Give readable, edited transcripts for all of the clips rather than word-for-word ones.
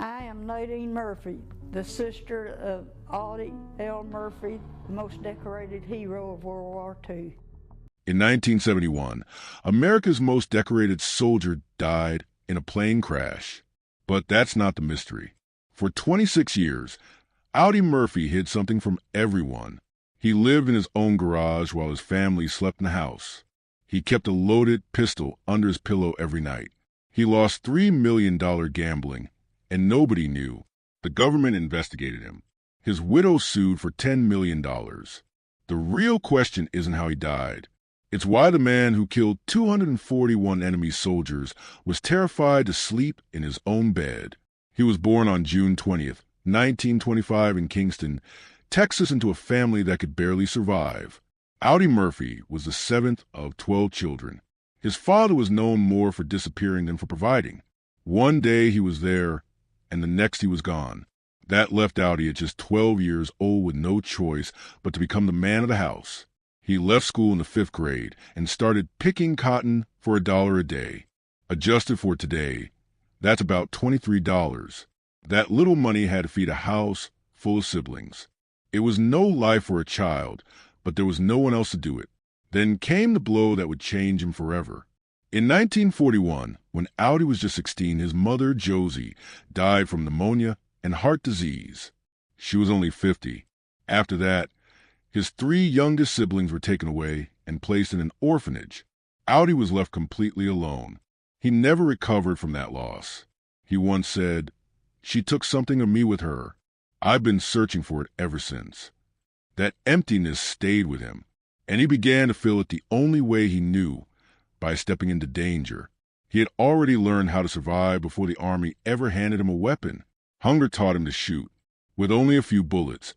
I am Nadine Murphy, the sister of Audie L. Murphy, the most decorated hero of World War II. In 1971, America's most decorated soldier died in a plane crash. But that's not the mystery. For 26 years, Audie Murphy hid something from everyone. He lived in his own garage while his family slept in the house. He kept a loaded pistol under his pillow every night. He lost $3 million gambling, and nobody knew. The government investigated him. His widow sued for $10 million. The real question isn't how he died. It's why the man who killed 241 enemy soldiers was terrified to sleep in his own bed. He was born on June 20th, 1925 in Kingston, Texas, into a family that could barely survive. Audie Murphy was the seventh of 12 children. His father was known more for disappearing than for providing. One day he was there, and the next he was gone. That left Audie at just 12 years old with no choice but to become the man of the house. He left school in the 5th grade and started picking cotton for $1 a day. Adjusted for today, that's about $23. That little money had to feed a house full of siblings. It was no life for a child, but there was no one else to do it. Then came the blow that would change him forever. In 1941, when Audie was just 16, his mother, Josie, died from pneumonia and heart disease. She was only 50. After that, his 3 youngest siblings were taken away and placed in an orphanage. Audie was left completely alone. He never recovered from that loss. He once said, "She took something of me with her. I've been searching for it ever since." That emptiness stayed with him, and he began to feel it the only way he knew, by stepping into danger. He had already learned how to survive before the Army ever handed him a weapon. Hunger taught him to shoot. With only a few bullets,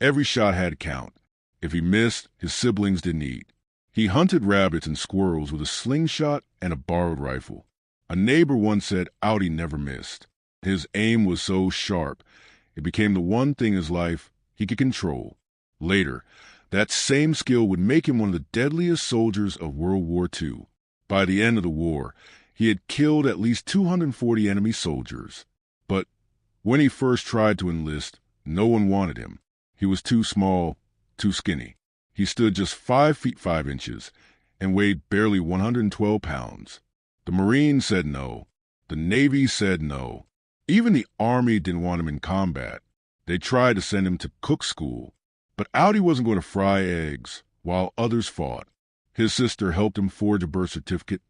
every shot had to count. If he missed, his siblings didn't eat. He hunted rabbits and squirrels with a slingshot and a borrowed rifle. A neighbor once said Audie never missed. His aim was so sharp, it became the one thing in his life he could control. Later, that same skill would make him one of the deadliest soldiers of World War II. By the end of the war, he had killed at least 240 enemy soldiers. But when he first tried to enlist, no one wanted him. He was too small, too skinny. He stood just 5 feet 5 inches and weighed barely 112 pounds. The Marines said no. The Navy said no. Even the Army didn't want him in combat. They tried to send him to cook school. But Audie wasn't going to fry eggs while others fought. His sister helped him forge a birth certificate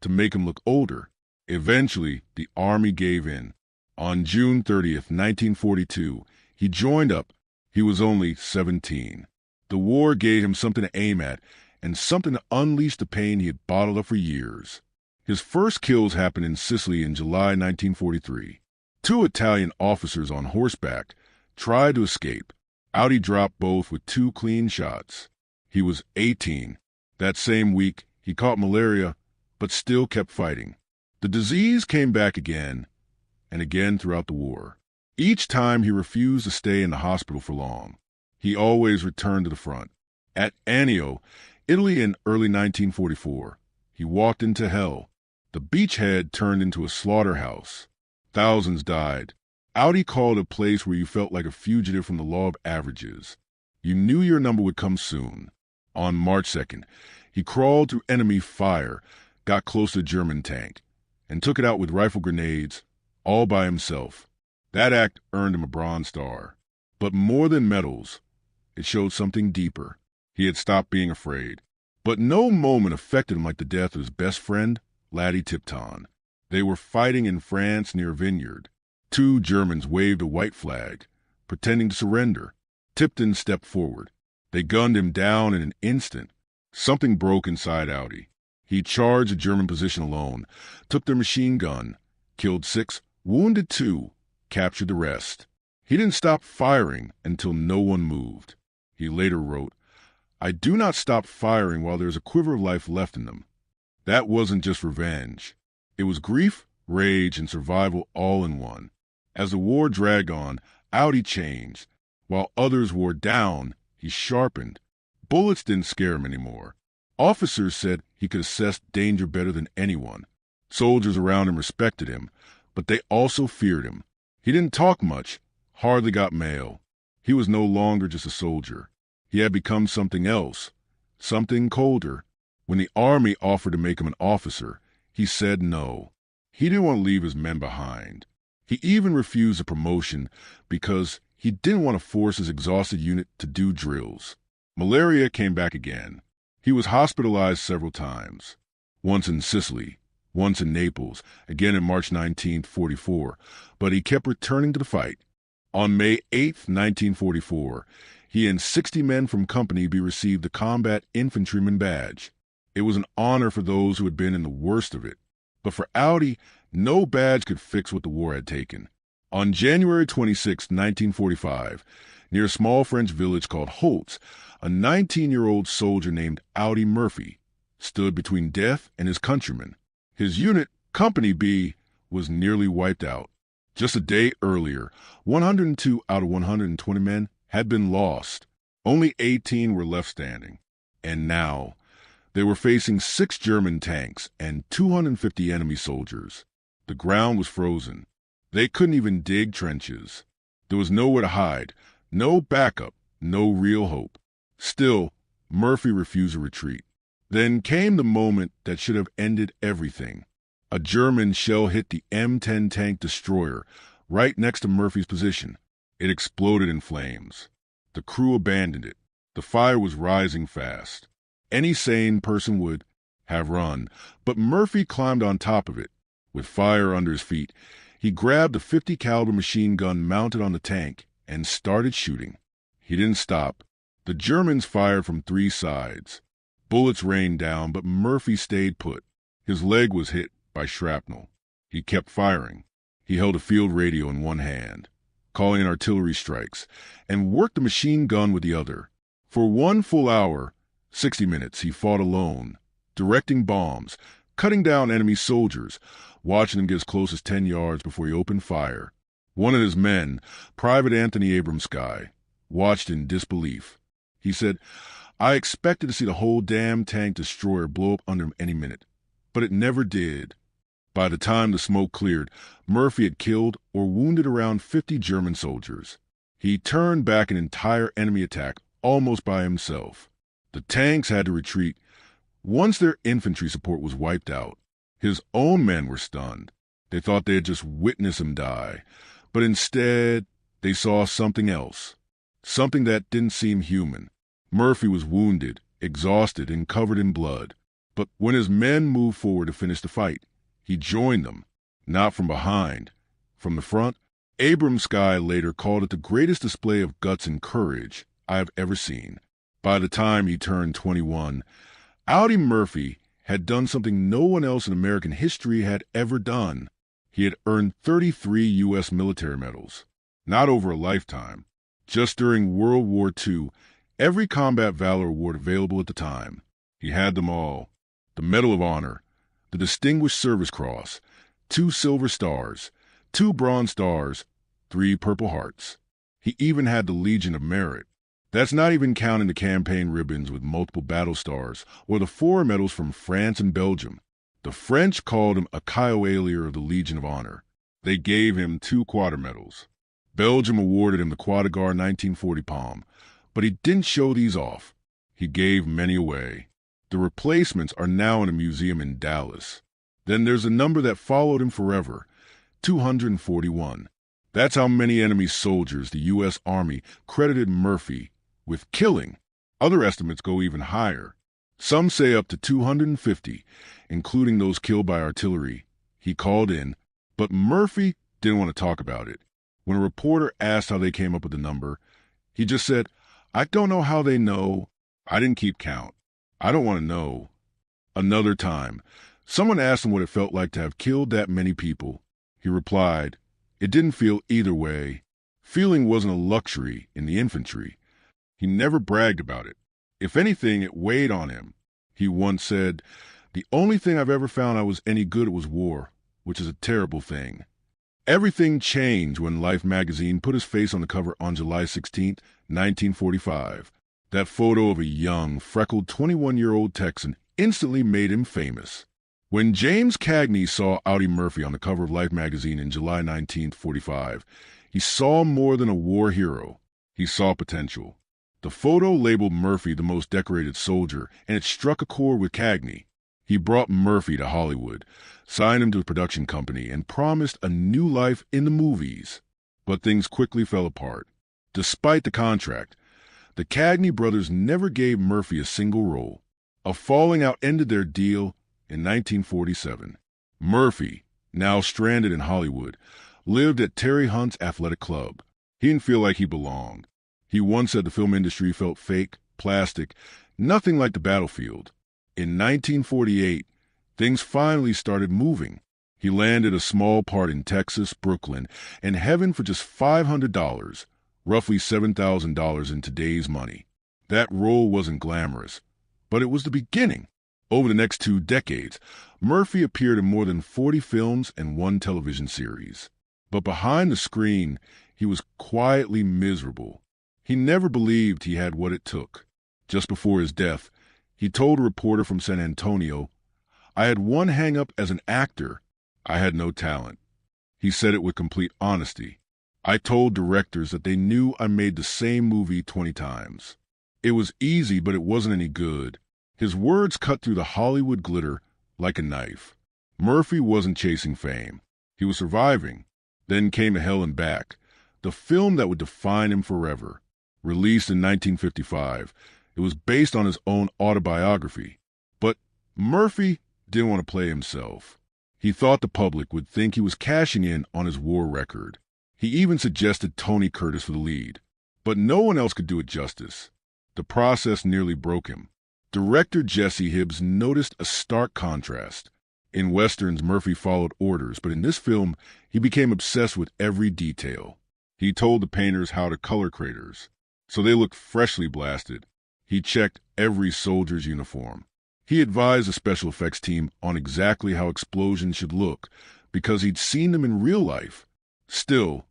to make him look older. Eventually, the Army gave in. On June 30th, 1942, he joined up. He was only 17. The war gave him something to aim at and something to unleash the pain he had bottled up for years. His first kills happened in Sicily in July 1943. 2 Italian officers on horseback tried to escape. Audie dropped both with 2 clean shots. He was 18. That same week, he caught malaria, but still kept fighting. The disease came back again and again throughout the war. Each time he refused to stay in the hospital for long. He always returned to the front. At Anio, Italy in early 1944, he walked into hell. The beachhead turned into a slaughterhouse. Thousands died. Audie called a place where you felt like a fugitive from the law of averages. You knew your number would come soon. On March 2nd, he crawled through enemy fire, got close to a German tank, and took it out with rifle grenades, all by himself. That act earned him a Bronze Star. But more than medals, it showed something deeper. He had stopped being afraid. But no moment affected him like the death of his best friend, Laddie Tipton. They were fighting in France near a vineyard. 2 Germans waved a white flag, pretending to surrender. Tipton stepped forward. They gunned him down in an instant. Something broke inside Audie. He charged a German position alone, took their machine gun, killed 6, wounded 2, captured the rest. He didn't stop firing until no one moved. He later wrote, "I do not stop firing while there's a quiver of life left in them." That wasn't just revenge. It was grief, rage, and survival all in one. As the war dragged on, Audie changed. While others wore down, he sharpened. Bullets didn't scare him anymore. Officers said he could assess danger better than anyone. Soldiers around him respected him, but they also feared him. He didn't talk much, hardly got mail. He was no longer just a soldier. He had become something else, something colder. When the Army offered to make him an officer, he said no. He didn't want to leave his men behind. He even refused a promotion because he didn't want to force his exhausted unit to do drills. Malaria came back again. He was hospitalized several times. Once in Sicily, once in Naples, again in March 1944, but he kept returning to the fight. On May 8, 1944, he and 60 men from Company B received the Combat Infantryman Badge. It was an honor for those who had been in the worst of it. But for Audie, no badge could fix what the war had taken. On January 26, 1945, near a small French village called Holtz, a 19-year-old soldier named Audie Murphy stood between death and his countrymen. His unit, Company B, was nearly wiped out. Just a day earlier, 102 out of 120 men had been lost. Only 18 were left standing. And now, they were facing 6 German tanks and 250 enemy soldiers. The ground was frozen. They couldn't even dig trenches. There was nowhere to hide, no backup, no real hope. Still, Murphy refused to retreat. Then came the moment that should have ended everything. A German shell hit the M10 tank destroyer right next to Murphy's position. It exploded in flames. The crew abandoned it. The fire was rising fast. Any sane person would have run, but Murphy climbed on top of it. With fire under his feet, he grabbed a 50 caliber machine gun mounted on the tank and started shooting. He didn't stop. The Germans fired from 3 sides. Bullets rained down, but Murphy stayed put. His leg was hit by shrapnel. He kept firing. He held a field radio in one hand, calling in artillery strikes, and worked the machine gun with the other. For 1 full hour, 60 minutes, he fought alone, directing bombs, cutting down enemy soldiers, watching them get as close as 10 yards before he opened fire. One of his men, Private Anthony Abramsky, watched in disbelief. He said, "I expected to see the whole damn tank destroyer blow up under him any minute, but it never did." By the time the smoke cleared, Murphy had killed or wounded around 50 German soldiers. He turned back an entire enemy attack almost by himself. The tanks had to retreat once their infantry support was wiped out. His own men were stunned. They thought they had just witnessed him die, but instead they saw something else, something that didn't seem human. Murphy was wounded, exhausted, and covered in blood. But when his men moved forward to finish the fight, he joined them, not from behind, from the front. Abramsky later called it the greatest display of guts and courage I have ever seen. By the time he turned 21, Audie Murphy had done something no one else in American history had ever done. He had earned 33 U.S. military medals, not over a lifetime. Just during World War II, every Combat Valor Award available at the time, he had them all. The Medal of Honor, the Distinguished Service Cross, 2 Silver Stars, 2 Bronze Stars, 3 Purple Hearts. He even had the Legion of Merit. That's not even counting the campaign ribbons with multiple battle stars or the 4 medals from France and Belgium. The French called him a Chevalier of the Legion of Honor. They gave him 2 Quadre medals. Belgium awarded him the Croix de Guerre 1940 Palm, but he didn't show these off. He gave many away. The replacements are now in a museum in Dallas. Then there's a number that followed him forever, 241. That's how many enemy soldiers the U.S. Army credited Murphy with killing. Other estimates go even higher. Some say up to 250, including those killed by artillery. He called in, but Murphy didn't want to talk about it. When a reporter asked how they came up with the number, he just said, "I don't know how they know. I didn't keep count. I don't want to know." Another time, someone asked him what it felt like to have killed that many people. He replied, "It didn't feel either way. Feeling wasn't a luxury in the infantry." He never bragged about it. If anything, it weighed on him. He once said, "The only thing I've ever found I was any good at was war, which is a terrible thing." Everything changed when Life magazine put his face on the cover on July 16, 1945. That photo of a young, freckled 21-year-old Texan instantly made him famous. When James Cagney saw Audie Murphy on the cover of Life magazine in July 1945, he saw more than a war hero. He saw potential. The photo labeled Murphy the most decorated soldier, and it struck a chord with Cagney. He brought Murphy to Hollywood, signed him to a production company, and promised a new life in the movies. But things quickly fell apart. Despite the contract, the Cagney brothers never gave Murphy a single role. A falling out ended their deal in 1947. Murphy, now stranded in Hollywood, lived at Terry Hunt's athletic club. He didn't feel like he belonged. He once said the film industry felt fake, plastic, nothing like the battlefield. In 1948, things finally started moving. He landed a small part in Texas, Brooklyn, and heaven for just $500, roughly $7,000 in today's money. That role wasn't glamorous, but it was the beginning. Over the next 2 decades, Murphy appeared in more than 40 films and 1 television series. But behind the screen, he was quietly miserable. He never believed he had what it took. Just before his death, he told a reporter from San Antonio, "I had one hang-up as an actor. I had no talent." He said it with complete honesty. "I told directors that they knew I made the same movie 20 times. It was easy, but it wasn't any good." His words cut through the Hollywood glitter like a knife. Murphy wasn't chasing fame. He was surviving. Then came A Hell and Back, the film that would define him forever. Released in 1955, it was based on his own autobiography. But Murphy didn't want to play himself. He thought the public would think he was cashing in on his war record. He even suggested Tony Curtis for the lead. But no one else could do it justice. The process nearly broke him. Director Jesse Hibbs noticed a stark contrast. In westerns, Murphy followed orders, but in this film, he became obsessed with every detail. He told the painters how to color craters, so they looked freshly blasted. He checked every soldier's uniform. He advised the special effects team on exactly how explosions should look, because he'd seen them in real life. Still,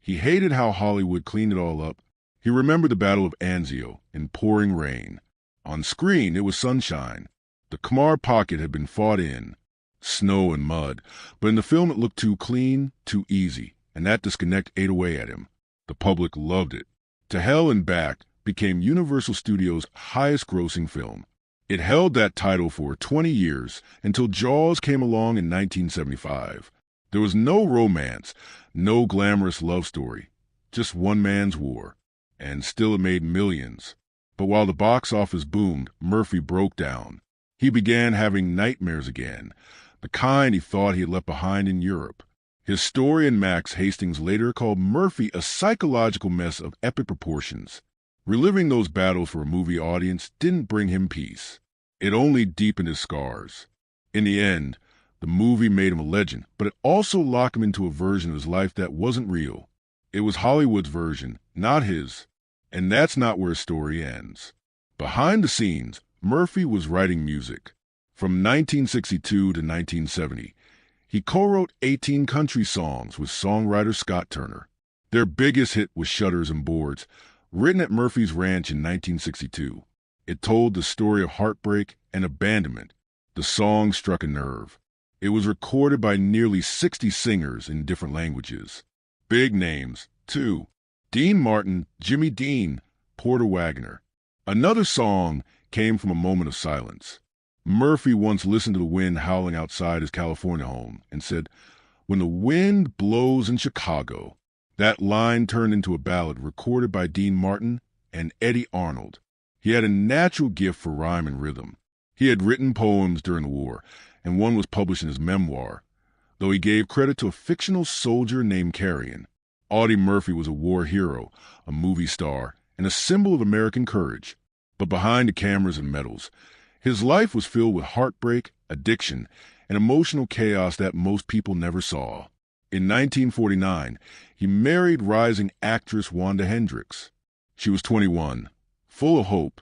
he hated how Hollywood cleaned it all up. He remembered the Battle of Anzio in pouring rain. On screen, it was sunshine. The Khmer Pocket had been fought in, snow and mud, but in the film it looked too clean, too easy, and that disconnect ate away at him. The public loved it. To Hell and Back became Universal Studios' highest-grossing film. It held that title for 20 years until Jaws came along in 1975. There was no romance, no glamorous love story, just one man's war. And still it made millions. But while the box office boomed, Murphy broke down. He began having nightmares again, the kind he thought he had left behind in Europe. Historian Max Hastings later called Murphy a psychological mess of epic proportions. Reliving those battles for a movie audience didn't bring him peace. It only deepened his scars. In the end, the movie made him a legend, but it also locked him into a version of his life that wasn't real. It was Hollywood's version, not his. And that's not where his story ends. Behind the scenes, Murphy was writing music. From 1962 to 1970, he co-wrote 18 country songs with songwriter Scott Turner. Their biggest hit was Shutters and Boards, written at Murphy's ranch in 1962. It told the story of heartbreak and abandonment. The song struck a nerve. It was recorded by nearly 60 singers in different languages. Big names, too. Dean Martin, Jimmy Dean, Porter Wagoner. Another song came from a moment of silence. Murphy once listened to the wind howling outside his California home and said, "When the wind blows in Chicago." That line turned into a ballad recorded by Dean Martin and Eddie Arnold. He had a natural gift for rhyme and rhythm. He had written poems during the war, and one was published in his memoir, though he gave credit to a fictional soldier named Carrion. Audie Murphy was a war hero, a movie star, and a symbol of American courage. But behind the cameras and medals, his life was filled with heartbreak, addiction, and emotional chaos that most people never saw. In 1949, he married rising actress Wanda Hendricks. She was 21, full of hope,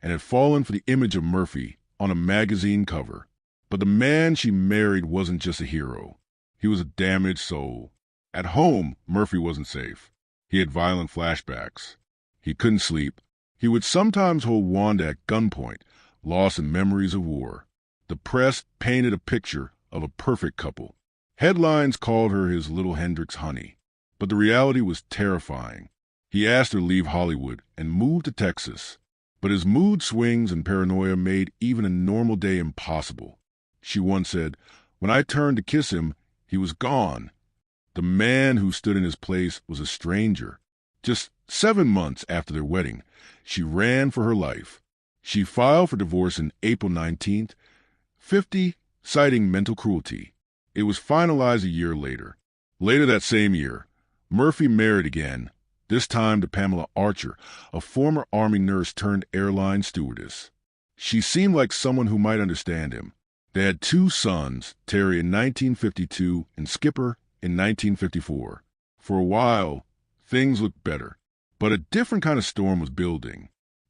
and had fallen for the image of Murphy on a magazine cover. But the man she married wasn't just a hero. He was a damaged soul. At home, Murphy wasn't safe. He had violent flashbacks. He couldn't sleep. He would sometimes hold Wanda at gunpoint, lost in memories of war. The press painted a picture of a perfect couple. Headlines called her his little Hendrix honey. But the reality was terrifying. He asked her to leave Hollywood and move to Texas. But his mood swings and paranoia made even a normal day impossible. She once said, "When I turned to kiss him, he was gone." The man who stood in his place was a stranger. Just 7 months after their wedding, she ran for her life. She filed for divorce on April 19th, 50, citing mental cruelty. It was finalized a year later. Later that same year, Murphy married again, this time to Pamela Archer, a former Army nurse turned airline stewardess. She seemed like someone who might understand him. They had 2 sons, Terry in 1952 and Skipper in 1954. For a while, things looked better. But a different kind of storm was building.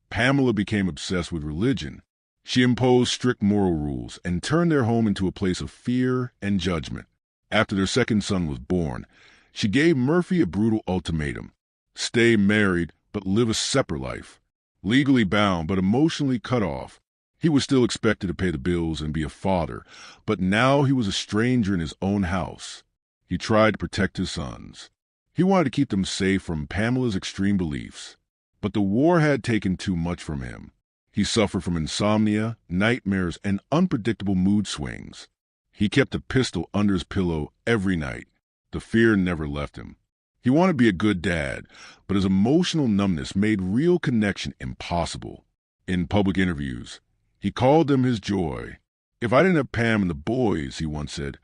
Pamela became obsessed with religion. She imposed strict moral rules and turned their home into a place of fear and judgment. After their second son was born, she gave Murphy a brutal ultimatum: stay married, but live a separate life. Legally bound, but emotionally cut off. He was still expected to pay the bills and be a father, but now he was a stranger in his own house. He tried to protect his sons. He wanted to keep them safe from Pamela's extreme beliefs. But the war had taken too much from him. He suffered from insomnia, nightmares, and unpredictable mood swings. He kept a pistol under his pillow every night. The fear never left him. He wanted to be a good dad, but his emotional numbness made real connection impossible. In public interviews, he called them his joy. "If I didn't have Pam and the boys," he once said,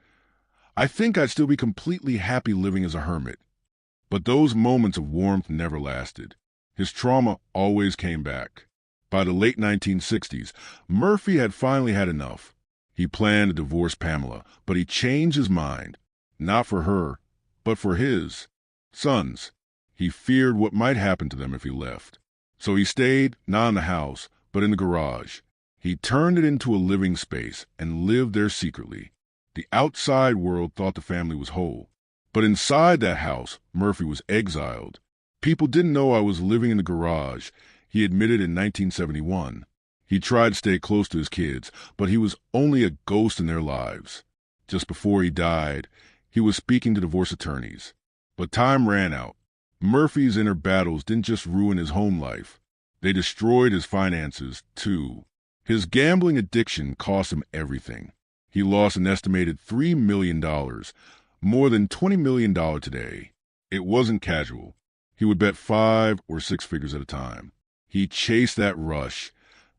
"I think I'd still be completely happy living as a hermit." But those moments of warmth never lasted. His trauma always came back. By the late 1960s, Murphy had finally had enough. He planned to divorce Pamela, but he changed his mind. Not for her, but for his sons. He feared what might happen to them if he left. So he stayed, not in the house, but in the garage. He turned it into a living space and lived there secretly. The outside world thought the family was whole. But inside that house, Murphy was exiled. "People didn't know I was living in the garage," he admitted in 1971. He tried to stay close to his kids, but he was only a ghost in their lives. Just before he died, he was speaking to divorce attorneys. But time ran out. Murphy's inner battles didn't just ruin his home life. They destroyed his finances, too. His gambling addiction cost him everything. He lost an estimated $3 million, more than $20 million today. It wasn't casual. He would bet 5 or 6 figures at a time. He chased that rush,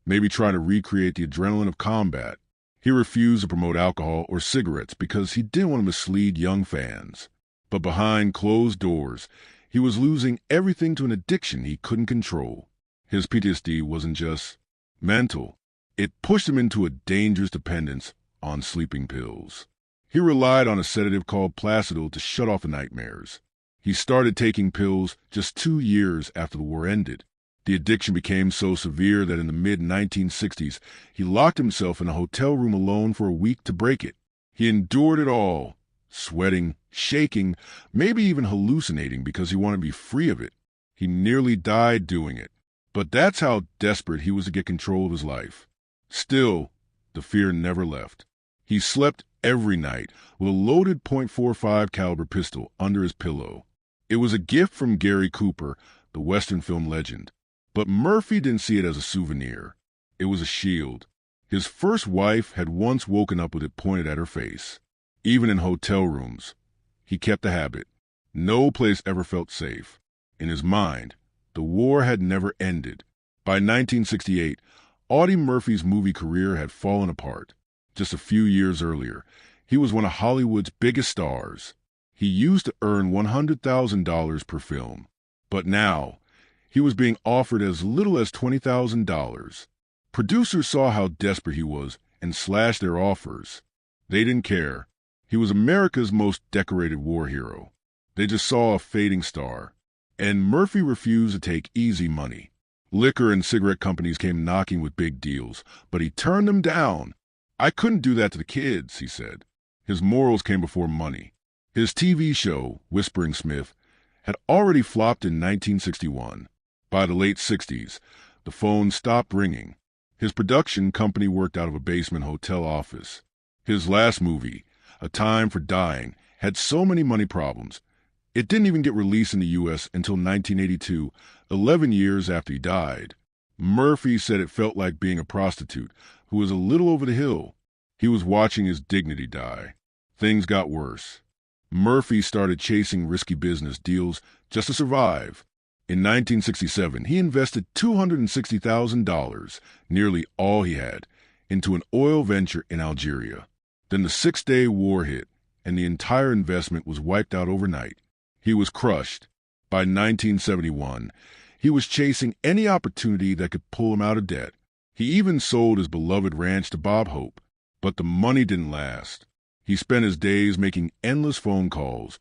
maybe trying to recreate the adrenaline of combat. He refused to promote alcohol or cigarettes because he didn't want to mislead young fans. But behind closed doors, he was losing everything to an addiction he couldn't control. His PTSD wasn't just mental. It pushed him into a dangerous dependence on sleeping pills. He relied on a sedative called Placidil to shut off the nightmares. He started taking pills just 2 years after the war ended. The addiction became so severe that in the mid-1960s, he locked himself in a hotel room alone for a week to break it. He endured it all, sweating, shaking, maybe even hallucinating because he wanted to be free of it. He nearly died doing it. But that's how desperate he was to get control of his life. Still, the fear never left. He slept every night with a loaded .45 caliber pistol under his pillow. It was a gift from Gary Cooper, the Western film legend. But Murphy didn't see it as a souvenir. It was a shield. His first wife had once woken up with it pointed at her face. Even in hotel rooms, he kept the habit. No place ever felt safe. In his mind, the war had never ended. By 1968, Audie Murphy's movie career had fallen apart. Just a few years earlier, he was one of Hollywood's biggest stars. He used to earn $100,000 per film. But now, he was being offered as little as $20,000. Producers saw how desperate he was and slashed their offers. They didn't care. He was America's most decorated war hero. They just saw a fading star. And Murphy refused to take easy money. Liquor and cigarette companies came knocking with big deals, but he turned them down. "I couldn't do that to the kids," he said. His morals came before money. His TV show, Whispering Smith, had already flopped in 1961. By the late 60s, the phone stopped ringing. His production company worked out of a basement hotel office. His last movie, A Time for Dying, had so many money problems. It didn't even get released in the U.S. until 1982, 11 years after he died. Murphy said it felt like being a prostitute who was a little over the hill. He was watching his dignity die. Things got worse. Murphy started chasing risky business deals just to survive. In 1967, he invested $260,000, nearly all he had, into an oil venture in Algeria. Then the Six-Day War hit, and the entire investment was wiped out overnight. He was crushed. By 1971, he was chasing any opportunity that could pull him out of debt. He even sold his beloved ranch to Bob Hope, but the money didn't last. He spent his days making endless phone calls,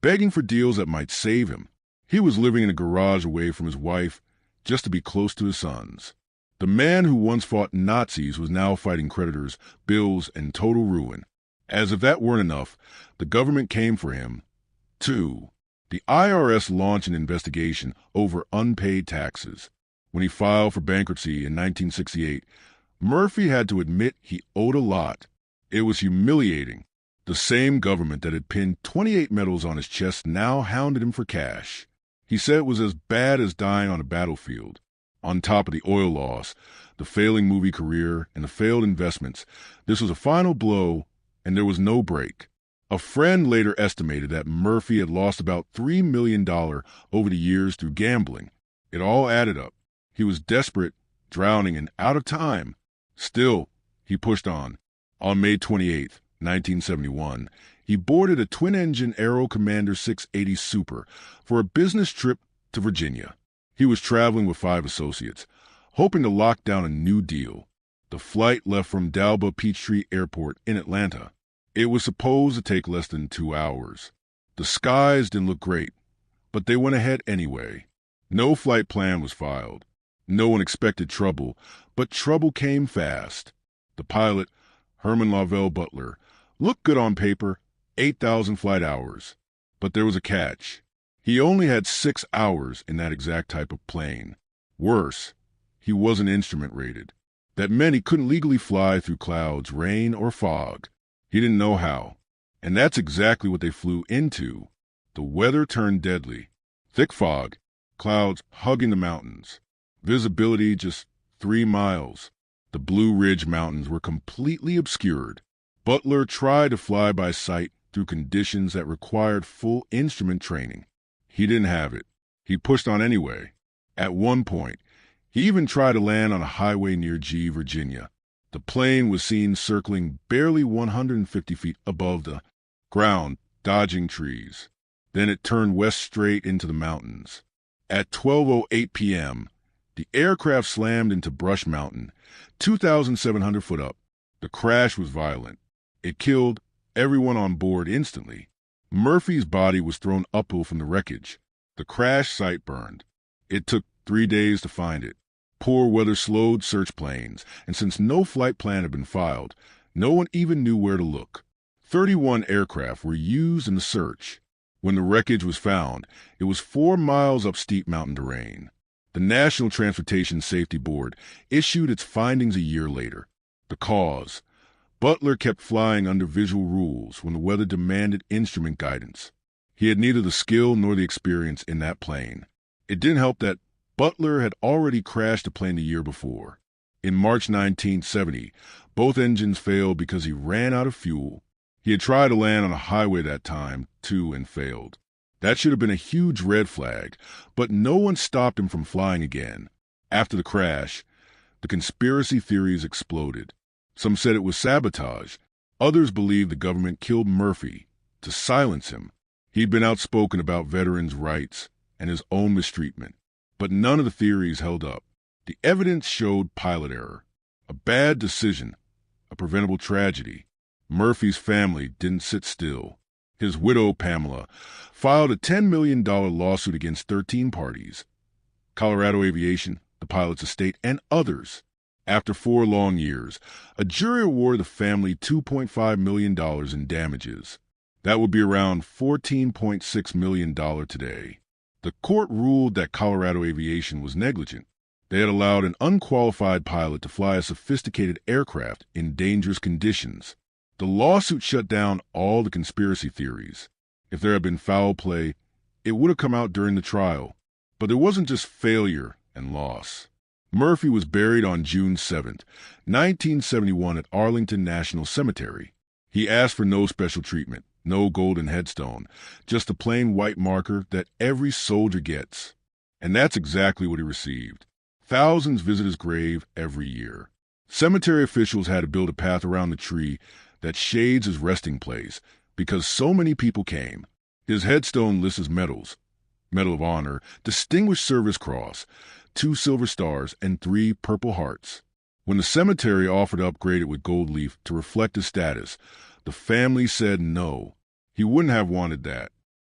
begging for deals that might save him. He was living in a garage away from his wife just to be close to his sons. The man who once fought Nazis was now fighting creditors, bills, and total ruin. As if that weren't enough, the government came for him, too. The IRS launched an investigation over unpaid taxes. When he filed for bankruptcy in 1968, Murphy had to admit he owed a lot. It was humiliating. The same government that had pinned 28 medals on his chest now hounded him for cash. He said it was as bad as dying on a battlefield. On top of the oil loss, the failing movie career, and the failed investments, this was a final blow, and there was no break. A friend later estimated that Murphy had lost about $3 million over the years through gambling. It all added up. He was desperate, drowning, and out of time. Still, he pushed on. On May 28, 1971, he boarded a twin-engine Aero Commander 680 Super for a business trip to Virginia. He was traveling with 5 associates, hoping to lock down a new deal. The flight left from Dalba Peachtree Airport in Atlanta. It was supposed to take less than 2 hours. The skies didn't look great, but they went ahead anyway. No flight plan was filed. No one expected trouble, but trouble came fast. The pilot, Herman Lovell Butler, looked good on paper, 8,000 flight hours. But there was a catch. He only had 6 hours in that exact type of plane. Worse, he wasn't instrument rated. That meant he couldn't legally fly through clouds, rain, or fog. He didn't know how. And that's exactly what they flew into. The weather turned deadly. Thick fog, clouds hugging the mountains. Visibility just 3 miles. The Blue Ridge Mountains were completely obscured. Butler tried to fly by sight through conditions that required full instrument training. He didn't have it. He pushed on anyway. At one point, he even tried to land on a highway near G, Virginia. The plane was seen circling barely 150 feet above the ground, dodging trees. Then it turned west straight into the mountains. At 12:08 p.m., the aircraft slammed into Brush Mountain, 2,700 foot up. The crash was violent. It killed everyone on board instantly. Murphy's body was thrown uphill from the wreckage. The crash site burned. It took 3 days to find it. Poor weather slowed search planes, and since no flight plan had been filed, no one even knew where to look. 31 aircraft were used in the search. When the wreckage was found, it was 4 miles up steep mountain terrain. The National Transportation Safety Board issued its findings a year later. The cause: Butler kept flying under visual rules when the weather demanded instrument guidance. He had neither the skill nor the experience in that plane. It didn't help that Butler had already crashed a plane the year before. In March 1970, both engines failed because he ran out of fuel. He had tried to land on a highway that time, too, and failed. That should have been a huge red flag, but no one stopped him from flying again. After the crash, the conspiracy theories exploded. Some said it was sabotage. Others believed the government killed Murphy to silence him. He'd been outspoken about veterans' rights and his own mistreatment. But none of the theories held up. The evidence showed pilot error, a bad decision, a preventable tragedy. Murphy's family didn't sit still. His widow, Pamela, filed a $10 million lawsuit against 13 parties: Colorado Aviation, the pilot's estate, and others. After 4 long years, a jury awarded the family $2.5 million in damages. That would be around $14.6 million today. The court ruled that Colorado Aviation was negligent. They had allowed an unqualified pilot to fly a sophisticated aircraft in dangerous conditions. The lawsuit shut down all the conspiracy theories. If there had been foul play, it would have come out during the trial. But there wasn't just failure and loss. Murphy was buried on June 7, 1971 at Arlington National Cemetery. He asked for no special treatment, no golden headstone, just a plain white marker that every soldier gets. And that's exactly what he received. Thousands visit his grave every year. Cemetery officials had to build a path around the tree that shades his resting place because so many people came. His headstone lists his medals: Medal of Honor, Distinguished Service Cross, 2 silver stars, and 3 Purple Hearts. When the cemetery offered to upgrade it with gold leaf to reflect his status, the family said no. He wouldn't have wanted that.